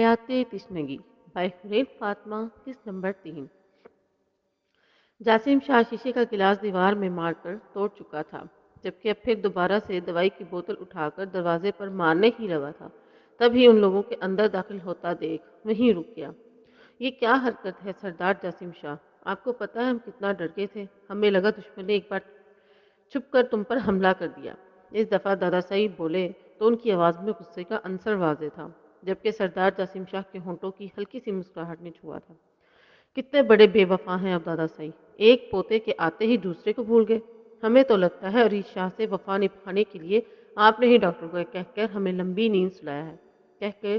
Hayate तिश्नगी bye Hurain Fatima किस number 3। Jasim Shah शीशे का गिलास दीवार में मारकर तोड़ चुका था, जबकि अब फिर दोबारा से दवाई की बोतल उठाकर दरवाजे पर मारने ही लगा था। तभी उन लोगों के अंदर दाखिल होता देख वहीं रुक गया। ये क्या हरकत है सरदार जासिम शाह? आपको पता है हम कितना डर गए थे। हमें लगा दुश्मन ने एक बार छुप कर तुम पर हमला कर दिया। इस दफा दादा साहिब बोले तो उनकी आवाज में गुस्से का अंसर वाजे था, जबकि सरदार जासिम शाह के होंठों की हल्की सी मुस्कुराहट ने छुआ था। कितने बड़े बेवफा हैं अब दादा साईं, एक पोते के आते ही दूसरे को भूल गए। हमें तो लगता है अरीज शाह से वफा निभाने के लिए आपने ही डॉक्टर को कहकर हमें लंबी नींद सुलाया है।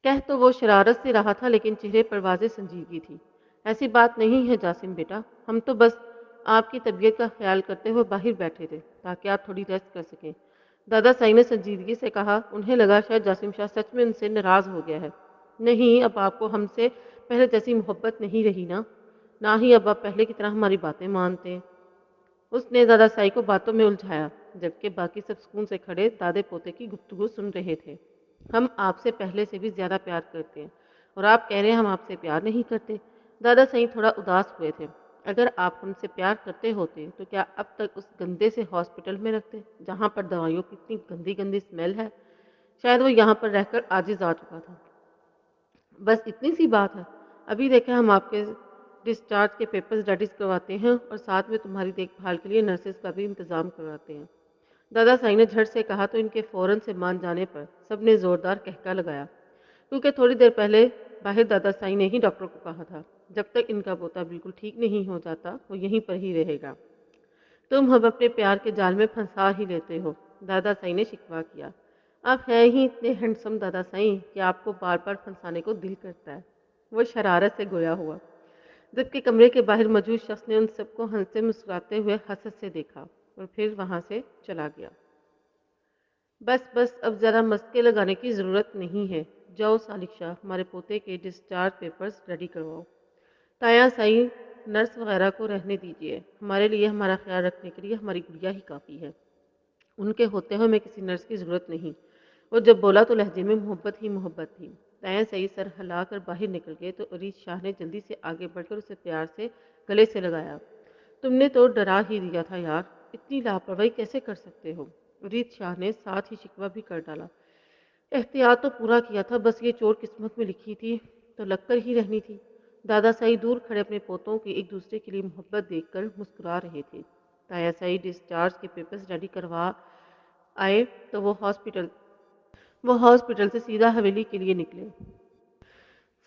कह तो वो शरारत से रहा था, लेकिन चेहरे पर वाज़ेह संजीदगी थी। ऐसी बात नहीं है जासिम बेटा, हम तो बस आपकी तबीयत का ख्याल करते हुए बाहर बैठे थे ताकि आप थोड़ी रेस्ट कर सकें। दादा साईं ने संजीदगी से कहा। उन्हें लगा शायद जासिम शाह सच में उनसे नाराज हो गया है। नहीं, अब आपको हमसे पहले जैसी मोहब्बत नहीं रही ना ही अब आप पहले की तरह हमारी बातें मानते हैं। उसने दादा साई को बातों में उलझाया, जबकि बाकी सब सुकून से खड़े दादे पोते की गुफ्तगू सुन रहे थे। हम आपसे पहले से भी ज्यादा प्यार करते हैं और आप कह रहे हैं हम आपसे प्यार नहीं करते। दादा साईं थोड़ा उदास हुए थे। अगर आप हमसे प्यार करते होते तो क्या अब तक उस गंदे से हॉस्पिटल में रखते जहां पर दवाइयों की इतनी गंदी गंदी स्मेल है? शायद वो यहाँ पर रहकर आजिज आ चुका था। बस इतनी सी बात है। अभी देखें, हम आपके डिस्चार्ज के पेपर्स रेडी करवाते हैं और साथ में तुम्हारी देखभाल के लिए नर्सेज का भी इंतजाम करवाते हैं। दादा साईं ने झट से कहा तो इनके फौरन से मान जाने पर सबने जोरदार कहका लगाया, क्योंकि थोड़ी देर पहले बाहर दादा साईं ने ही डॉक्टर को कहा था जब तक इनका पोता बिल्कुल ठीक नहीं हो जाता वो यहीं पर ही रहेगा। तुम हम अपने प्यार के जाल में फंसा ही लेते हो, दादा साईं ने शिकवा किया। आप हैं ही इतने हैंडसम दादा साईं कि आपको बार बार फंसाने को दिल करता है। वो शरारत से गोया हुआ, जबकि कमरे के बाहर मौजूद शख्स ने उन सबको हंसते मुस्कुराते हुए हसत से देखा और फिर वहां से चला गया। बस बस, अब ज़्यादा मस्के लगाने की ज़रूरत नहीं है। जाओ सालिक शाह, हमारे पोते के डिस्चार्ज पेपर्स रेडी करवाओ। ताया साई, नर्स वगैरह को रहने दीजिए। हमारे लिए, हमारा ख्याल रखने के लिए हमारी गुड़िया ही काफ़ी है। उनके होते हुए हमें किसी नर्स की ज़रूरत नहीं। वो जब बोला तो लहजे में मोहब्बत ही मोहब्बत थी। ताया सही सर हिलाकर बाहर निकल गए तो अरीज शाह ने जल्दी से आगे बढ़कर उसे प्यार से गले से लगाया। तुमने तो डरा ही दिया था यार, इतनी लापरवाही कैसे कर सकते हो? अरीज शाह ने साथ ही शिकवा भी कर डाला। एहतियात तो पूरा किया था, बस ये चोट किस्मत में लिखी थी तो लगकर ही रहनी थी। दादा साई दूर खड़े अपने पोतों की एक दूसरे के लिए मोहब्बत देखकर मुस्कुरा रहे थे। ताया साई डिस्चार्ज के पेपर्स रेडी करवा आए तो वो हॉस्पिटल से सीधा हवेली के लिए निकले।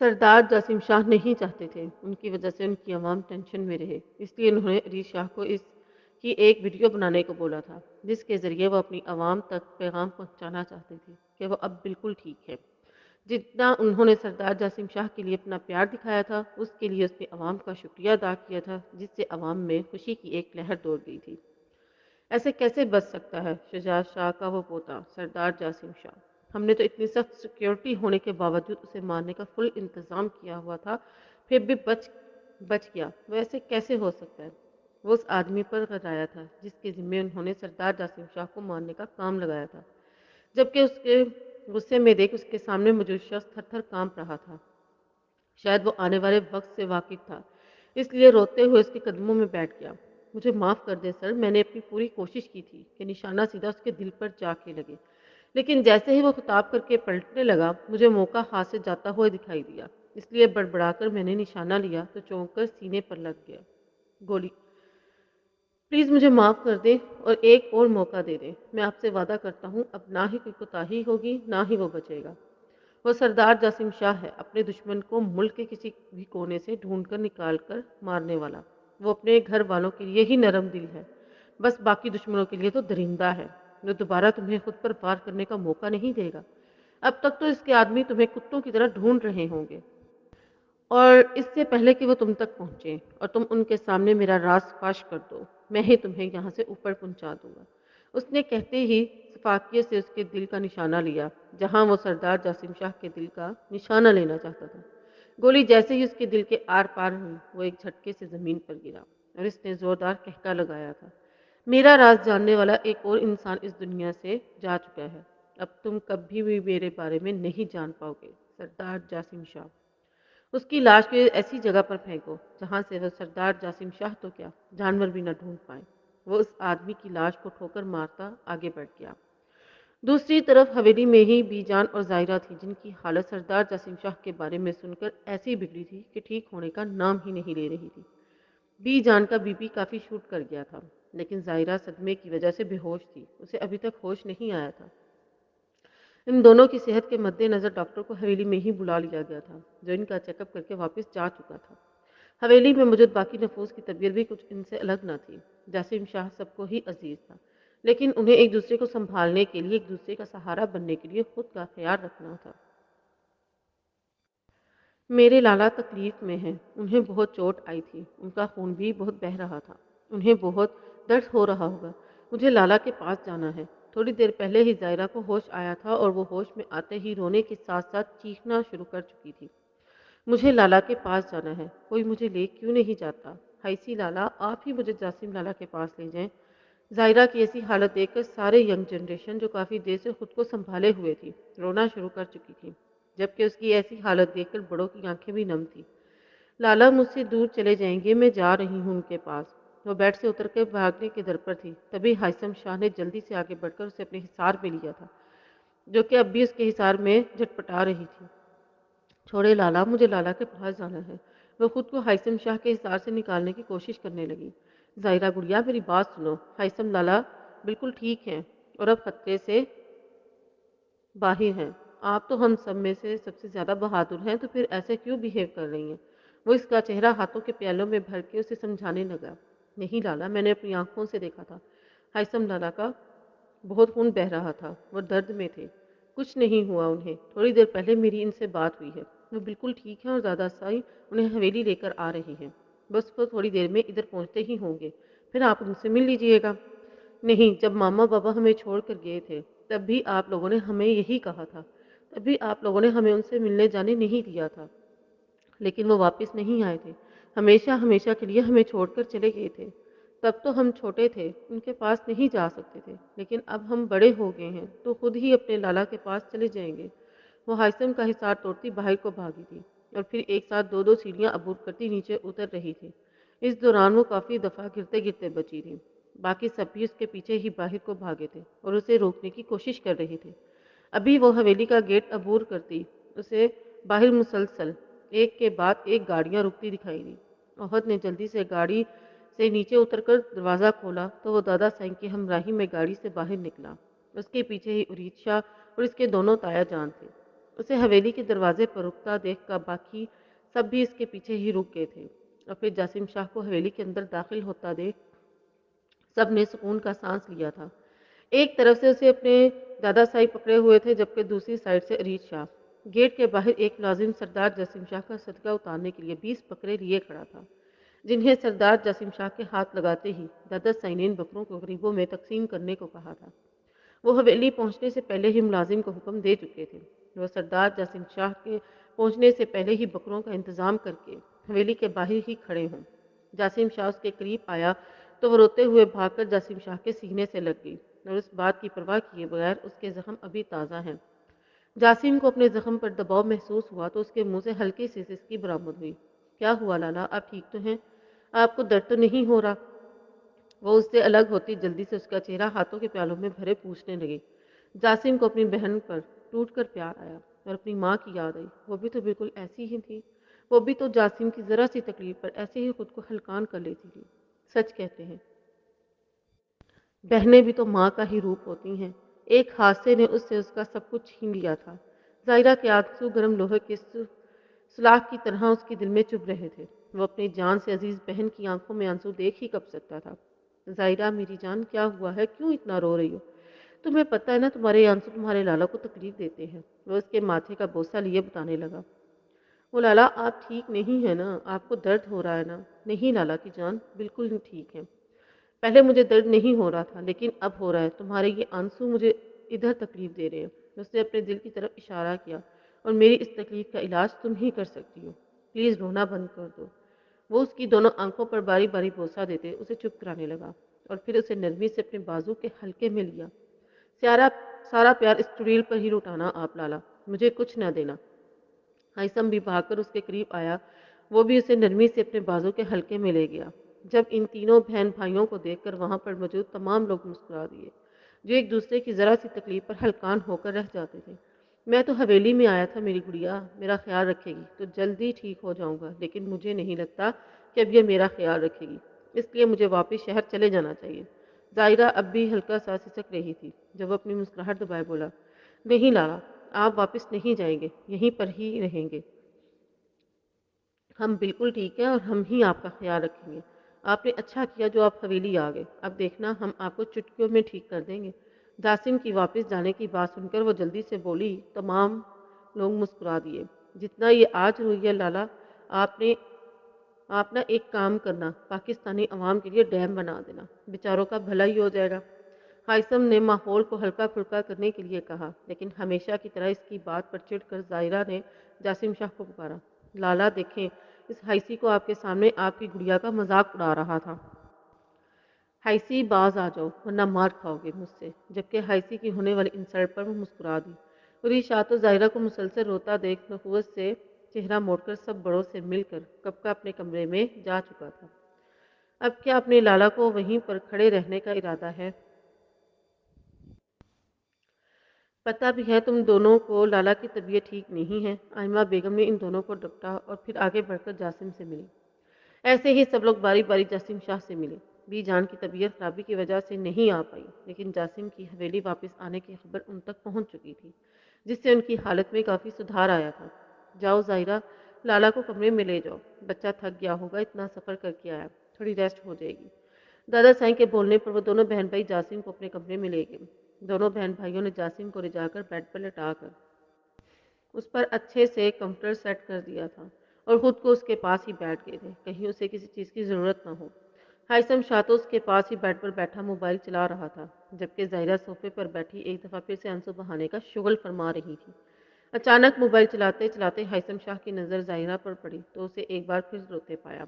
सरदार जासिम शाह नहीं चाहते थे उनकी वजह से उनकी आवाम टेंशन में रहे, इसलिए उन्होंने अरीज शाह को इसकी एक वीडियो बनाने को बोला था, जिसके ज़रिए वो अपनी आवाम तक पैगाम पहुंचाना चाहते थे कि वो अब बिल्कुल ठीक है। जितना उन्होंने सरदार जासिम शाह के लिए अपना प्यार दिखाया था, उसके लिए उसने आवाम का शुक्रिया अदा किया था, जिससे आवाम में खुशी की एक लहर दौड़ गई थी। ऐसे कैसे बच सकता है शुजात शाह का वो पोता सरदार जासिम शाह? हमने तो इतनी सख्त सिक्योरिटी होने के बावजूद उसे मारने का फुल इंतजाम किया हुआ था, फिर भी बच बच गया। वो ऐसे कैसे हो सकता है? वो उस आदमी पर गराया था जिसके जिम्मे उन्होंने सरदार जासिम शाह को मारने का काम लगाया था, जबकि उसके गुस्से में देख उसके सामने मौजूद शख्स थर थर कांप रहा था। शायद वो आने वाले वक्त से वाकिफ था, इसलिए रोते हुए उसके कदमों में बैठ गया। मुझे माफ़ कर दे सर, मैंने अपनी पूरी कोशिश की थी कि निशाना सीधा उसके दिल पर जाके लगे, लेकिन जैसे ही वो खिताब करके पलटने लगा, मुझे मौका हाथ से जाता हुआ दिखाई दिया। इसलिए बड़बड़ाकर मैंने निशाना लिया तो चौंक कर सीने पर लग गया गोली। प्लीज़ मुझे माफ़ कर दे और एक और मौका दे दे। मैं आपसे वादा करता हूँ अब ना ही कोई कोताही होगी, ना ही वो बचेगा। वो सरदार जासिम शाह है, अपने दुश्मन को मुल्क के किसी भी कोने से ढूंढ कर निकाल कर मारने वाला। वो अपने घर वालों के लिए ही नरम दिल है, बस बाकी दुश्मनों के लिए तो दरिंदा है। वो दोबारा तुम्हें खुद पर वार करने का मौका नहीं देगा। अब तक तो इसके आदमी तुम्हें कुत्तों की तरह ढूंढ रहे होंगे, और इससे पहले कि वो तुम तक पहुंचे और तुम उनके सामने मेरा राज फाश कर दो, मैं ही तुम्हें यहाँ से ऊपर पहुंचा दूंगा। उसने कहते ही सफाकियत से उसके दिल का निशाना लिया, जहां वो सरदार जासिम शाह के दिल का निशाना लेना चाहता था। गोली जैसे ही उसके दिल के आर पार हुई, वो एक झटके से जमीन पर गिरा और इसने जोरदार कहका लगाया था। मेरा राज जानने वाला एक और इंसान इस दुनिया से जा चुका है। अब तुम कभी भी मेरे बारे में नहीं जान पाओगे। सरदार जासिम शाह। उसकी लाश को ऐसी जगह पर फेंको जहां से वह सरदार जासिम शाह तो क्या जानवर भी न ढूंढ पाए। वो उस आदमी की लाश को ठोकर मारता आगे बढ़ गया। दूसरी तरफ हवेली में ही बीजान और जायरा थी, जिनकी हालत सरदार जासिम शाह के बारे में सुनकर ऐसी बिगड़ी थी कि ठीक होने का नाम ही नहीं ले रही थी। बीजान का बीपी काफी शूट कर गया था, लेकिन जायरा सदमे की वजह से बेहोश थी। उसे अभी तक होश नहीं आया था। इन दोनों की सेहत के मद्देनजर डॉक्टर को हवेली में ही बुला लिया गया था, जो इनका चेकअप करके वापस जा चुका था। हवेली में मौजूद बाकी नफूस की तबीयत भी कुछ इनसे अलग न थी। जासिम शाह सबको ही अजीज था, लेकिन उन्हें एक दूसरे को संभालने के लिए, एक दूसरे का सहारा बनने के लिए खुद का ख्याल रखना था। मेरे लाला तकलीफ में हैं। उन्हें बहुत चोट आई थी। उनका खून भी बहुत बह रहा था। उन्हें बहुत दर्द हो रहा होगा। मुझे लाला के पास जाना है। थोड़ी देर पहले ही जायरा को होश आया था और वो होश में आते ही रोने के साथ साथ चीखना शुरू कर चुकी थी। मुझे लाला के पास जाना है। कोई मुझे ले क्यों नहीं जाता? हाइसी लाला, आप ही मुझे जासिम लाला के पास ले जाएं। जायरा की ऐसी हालत देखकर सारे यंग जनरेशन, जो काफी देर से खुद को संभाले हुए थी, रोना शुरू कर चुकी थी, जबकि उसकी ऐसी हालत देखकर बड़ों की आंखें भी नम थी। लाला मुझसे दूर चले जाएंगे, मैं जा रही हूँ उनके पास। वो बेड से उतर कर भागने के दर पर थी, तभी हाइसम शाह ने जल्दी से आगे बढ़कर उसे अपने हिसार में लिया था, जो कि अब भी उसके हिसार में झटपटा रही थी। छोड़े लाला, मुझे लाला के पास जाना है। वह खुद को हाइसम शाह के हिसार से निकालने की कोशिश करने लगी। जायरा गुड़िया, मेरी बात सुनो। हाइसम लाला बिल्कुल ठीक हैं और अब खतरे से बाहिर हैं। आप तो हम सब में से सबसे ज्यादा बहादुर हैं, तो फिर ऐसे क्यों बिहेव कर रही हैं? वो इसका चेहरा हाथों के प्यालों में भर के उसे समझाने लगा। नहीं लाला, मैंने अपनी आंखों से देखा था। हाइसम लाला का बहुत खून बह रहा था। वो दर्द में थे। कुछ नहीं हुआ उन्हें। थोड़ी देर पहले मेरी इनसे बात हुई है। वो बिल्कुल ठीक है और दादा साई उन्हें हवेली लेकर आ रहे हैं। बस वो थोड़ी देर में इधर पहुंचते ही होंगे। फिर आप उनसे मिल लीजिएगा। नहीं, जब मामा बाबा हमें छोड़ कर गए थे, तब भी आप लोगों ने हमें यही कहा था। तभी आप लोगों ने हमें उनसे मिलने जाने नहीं दिया था। लेकिन वो वापस नहीं आए थे। हमेशा हमेशा के लिए हमें छोड़कर चले गए थे। तब तो हम छोटे थे, उनके पास नहीं जा सकते थे, लेकिन अब हम बड़े हो गए हैं तो खुद ही अपने लाला के पास चले जाएंगे। वो हाइसम का हिसार तोड़ती बाहर को भागी थी और फिर एक साथ दो दो सीढ़ियां अबूर करती नीचे उतर रही थी। इस दौरान वो काफी दफा गिरते गिरते बची थी। बाकी सब भी उसके पीछे ही बाहर को भागे थे और उसे रोकने की कोशिश कर रहे थे। अभी वो हवेली का गेट अबूर करती उसे बाहर मुसलसल एक के बाद एक गाड़ियां रुकती दिखाई दी। ओहद ने जल्दी से गाड़ी से नीचे उतरकर दरवाजा खोला तो वो दादा साईं की हमराही में गाड़ी से बाहर निकला। उसके पीछे ही उरीद शाह और इसके दोनों ताया जान थे। उसे हवेली के दरवाजे पर रुकता देख कर बाकी सब भी इसके पीछे ही रुक गए थे और फिर जासिम शाह को हवेली के अंदर दाखिल होता देख सब ने सुकून का सांस लिया था। एक तरफ से उसे अपने दादा साहिब पकड़े हुए थे, जबकि दूसरी साइड से अरीज शाह। गेट के बाहर एक मुलाजिम सरदार जसीम शाह का सदका उतारने के लिए 20 बकरे लिए खड़ा था, जिन्हें सरदार जसीम शाह के हाथ लगाते ही दादा साईं ने इन बकरों को गरीबों में तकसीम करने को कहा था। वो हवेली पहुंचने से पहले ही मुलाजिम को हुक्म दे चुके थे। वह सरदार जसीम शाह के पहुंचने से पहले ही बकरों का इंतजाम करके हवेली के बाहर ही खड़े हों। जासिम शाह उसके करीब आया तो वो रोते हुए भागकर जासिम शाह के सीने से लग गई और उस बात की परवाह किए बगैर उसके जख्म अभी ताज़ा हैं। जासिम को अपने जख्म पर दबाव महसूस हुआ तो उसके मुंह से हल्की सी सिसकी बरामद हुई। क्या हुआ लाला, आप ठीक तो हैं? आपको दर्द तो नहीं हो रहा? वो उससे अलग होती जल्दी से उसका चेहरा हाथों के प्यालों में भरे पूछने लगी। जासिम को अपनी बहन पर टूट कर प्यार आया और अपनी माँ की याद आई। वो भी तो बिल्कुल ऐसी ही थी। वो भी तो जासिम की जरा सी तकलीफ पर ऐसे ही खुद को हल्कान कर लेती थी। सच कहते हैं, बहनें भी तो माँ का ही रूप होती हैं। एक हादसे ने उससे उसका सब कुछ छीन लिया था। जायरा के आंसू गर्म लोहे के सुलाख की तरह उसके दिल में चुभ रहे थे। वो अपनी जान से अजीज बहन की आंखों में आंसू देख ही कब सकता था। जायरा मेरी जान, क्या हुआ है? क्यों इतना रो रही हो? तुम्हें पता है ना, तुम्हारे आंसू तुम्हारे लाला को तकलीफ देते हैं। वो उसके माथे का बोसा लिए बताने लगा। वो लाला, आप ठीक नहीं है ना? आपको दर्द हो रहा है ना? नहीं लाला की जान, बिल्कुल ठीक है। पहले मुझे दर्द नहीं हो रहा था, लेकिन अब हो रहा है। तुम्हारे ये आंसू मुझे इधर तकलीफ दे रहे हैं। उसने अपने दिल की तरफ इशारा किया। और मेरी इस तकलीफ का इलाज तुम ही कर सकती हो। प्लीज रोना बंद कर दो। वो उसकी दोनों आंखों पर बारी बारी बोसा देते उसे चुप कराने लगा और फिर उसे नरमी से अपने बाजू के हल्के में लिया। स्यारा سارا پیار اس چڑیل پر ہی لٹانا آپ لالا، مجھے کچھ نہ دینا۔ ہائثم بھی بھاگ کر اس کے قریب آیا، وہ بھی اسے نرمی سے اپنے بازو کے حلقے میں لے گیا۔ جب ان تینوں بہن بھائیوں کو دیکھ کر وہاں پر موجود تمام لوگ مسکرا دیے، جو ایک دوسرے کی ذرا سی تکلیف پر ہلکان ہو کر رہ جاتے تھے۔ میں تو حویلی میں آیا تھا میری گڑیا میرا خیال رکھے گی تو جلدی ٹھیک ہو جاؤں گا، لیکن مجھے نہیں لگتا کہ اب یہ میرا خیال رکھے گی، اس لیے مجھے واپس شہر چلے جانا چاہیے۔ ظاہرہ اب بھی ہلکا سا سسک رہی تھی، جب وہ اپنی مسکراہٹ دبائے بولا، نہیں لالا، آپ واپس نہیں جائیں گے، یہیں پر ہی رہیں گے۔ ہم بالکل ٹھیک ہیں اور ہم ہی آپ کا خیال رکھیں گے۔ آپ نے اچھا کیا جو آپ حویلی آ گئے، اب دیکھنا ہم آپ کو چٹکیوں میں ٹھیک کر دیں گے۔ جاسم کی واپس جانے کی بات سن کر وہ جلدی سے بولی، تمام لوگ مسکرا دیے۔ جتنا یہ آج ہوئی ہے لالا، آپ نے آپ نا ایک کام کرنا، پاکستانی عوام کے لیے ڈیم بنا دینا، بیچاروں کا بھلا ہی ہو جائے گا۔ ہائثم نے ماحول کو ہلکا پھلکا کرنے کے لیے کہا، لیکن ہمیشہ کی طرح اس کی بات پر چڑھ کر ظاہرہ نے جاسم شاہ کو پکارا، لالا دیکھیں، اس ہائسی کو آپ کے سامنے آپ کی گڑیا کا مذاق اڑا رہا تھا۔ ہائسی باز آ جاؤ ورنہ مار کھاؤ گے مجھ سے۔ جبکہ ہائسی کی ہونے والی انسلٹ پر وہ مسکرا دی۔ پوری شاہ تو ظاہرہ کو مسلسل روتا دیکھ نخوت سے چہرہ موڑ کر سب بڑوں سے مل کر کب کا اپنے کمرے میں جا چکا تھا۔ اب کیا اپنے لالا کو وہیں پر کھڑے رہنے کا ارادہ ہے؟ پتہ بھی ہے تم دونوں کو لالا کی طبیعت ٹھیک نہیں ہے۔ آئمہ بیگم نے ان دونوں کو ڈپٹا اور پھر آگے بڑھ کر جاسم سے ملی۔ ایسے ہی سب لوگ باری باری جاسم شاہ سے ملے۔ بی جان کی طبیعت خرابی کی وجہ سے نہیں آ پائی، لیکن جاسم کی حویلی واپس آنے کی خبر ان تک پہنچ چکی تھی، جس سے ان کی حالت میں کافی سدھار آیا تھا۔ جاؤ ظاہرہ، لالا کو کمرے میں لے جاؤ، بچہ تھک گیا ہوگا، اتنا سفر کر کے آیا، تھوڑی ریسٹ ہو جائے گی۔ دادا سائیں کے بولنے پر وہ دونوں بہن بھائی جاسم کو اپنے کمرے میں لے گئے۔ دونوں بہن بھائیوں نے جاسم کو لے جا کر بیڈ پر لٹا کر اس پر اچھے سے کمفرٹر سیٹ کر دیا تھا اور خود کو اس کے پاس ہی بیٹھ گئے تھے، کہیں اسے کسی چیز کی ضرورت نہ ہو۔ ہائثم شاہ تو اس کے پاس ہی بیڈ پر بیٹھا موبائل چلا رہا تھا، جبکہ ظاہرہ صوفے پر بیٹھی ایک دفعہ پھر سے آنسو بہانے کا شغل فرما رہی تھی۔ اچانک موبائل چلاتے چلاتے ہائثم شاہ کی نظر ظاہرہ پر پڑی تو اسے ایک بار پھر روتے پایا۔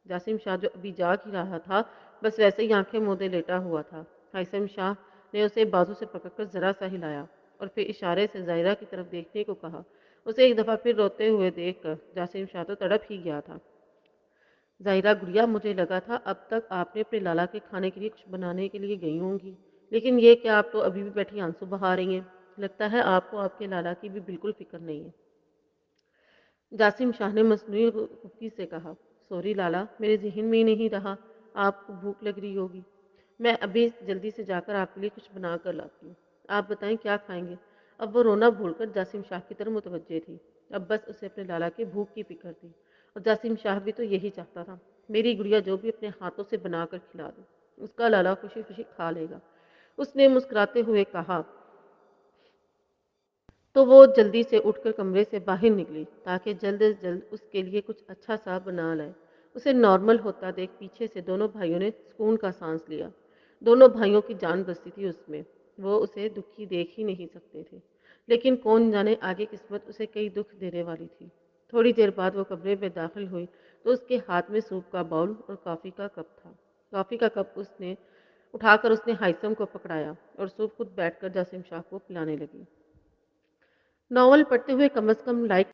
جاسم شاہ جو ابھی جاگ ہی رہا تھا، بس ویسے ہی آنکھیں مودے لیٹا ہوا تھا۔ ہائثم شاہ نے اسے بازو سے پکڑ کر ذرا سا ہلایا اور پھر اشارے سے ظاہرہ کی طرف دیکھنے کو کہا۔ اسے ایک دفعہ پھر روتے ہوئے دیکھ کر جاسم شاہ تو تڑپ ہی گیا تھا۔ ظاہرہ گڑیا، مجھے لگا تھا اب تک آپ نے اپنے لالا کے کھانے کے لیے کچھ بنانے کے لیے گئی ہوں گی، لیکن یہ کہ آپ تو ابھی بھی بیٹھی آنسو بہا رہی ہیں، لگتا ہے آپ کو آپ کے لالا کی بھی بالکل فکر نہیں ہے۔ جاسم شاہ نے مصنوعی خفگی سے کہا، سوری لالا، میرے ذہن میں ہی نہیں رہا، آپ کو بھوک لگ رہی ہوگی، میں ابھی جلدی سے جا کر آپ کے لیے کچھ بنا کر لاتی ہوں، آپ بتائیں کیا کھائیں گے؟ اب وہ رونا بھول کر جاسم شاہ کی طرف متوجہ تھی۔ اب بس اسے اپنے لالا کے بھوک کی فکر تھی، اور جاسم شاہ بھی تو یہی چاہتا تھا، میری گڑیا جو بھی اپنے ہاتھوں سے بنا کر کھلا دے، اس کا لالا خوشی خوشی کھا لے گا۔ اس نے مسکراتے ہوئے کہا تو وہ جلدی سے اٹھ کر کمرے سے باہر نکلی تاکہ جلد از جلد اس کے لیے کچھ اچھا سا بنا لائے۔ اسے نارمل ہوتا دیکھ پیچھے سے دونوں بھائیوں نے سکون کا سانس لیا۔ دونوں بھائیوں کی جان بستی تھی اس میں، وہ اسے دکھی دیکھ ہی نہیں سکتے تھے، لیکن کون جانے آگے قسمت اسے کئی دکھ دینے والی تھی۔ تھوڑی دیر بعد وہ کمرے میں داخل ہوئی تو اس کے ہاتھ میں سوپ کا باؤل اور کافی کا کپ تھا۔ کافی کا کپ اٹھا کر اس نے ہائثم کو پکڑایا اور سوپ خود بیٹھ کر جاسم شاہ کو پلانے لگی۔ ناول پڑھتے ہوئے کم از کم لائک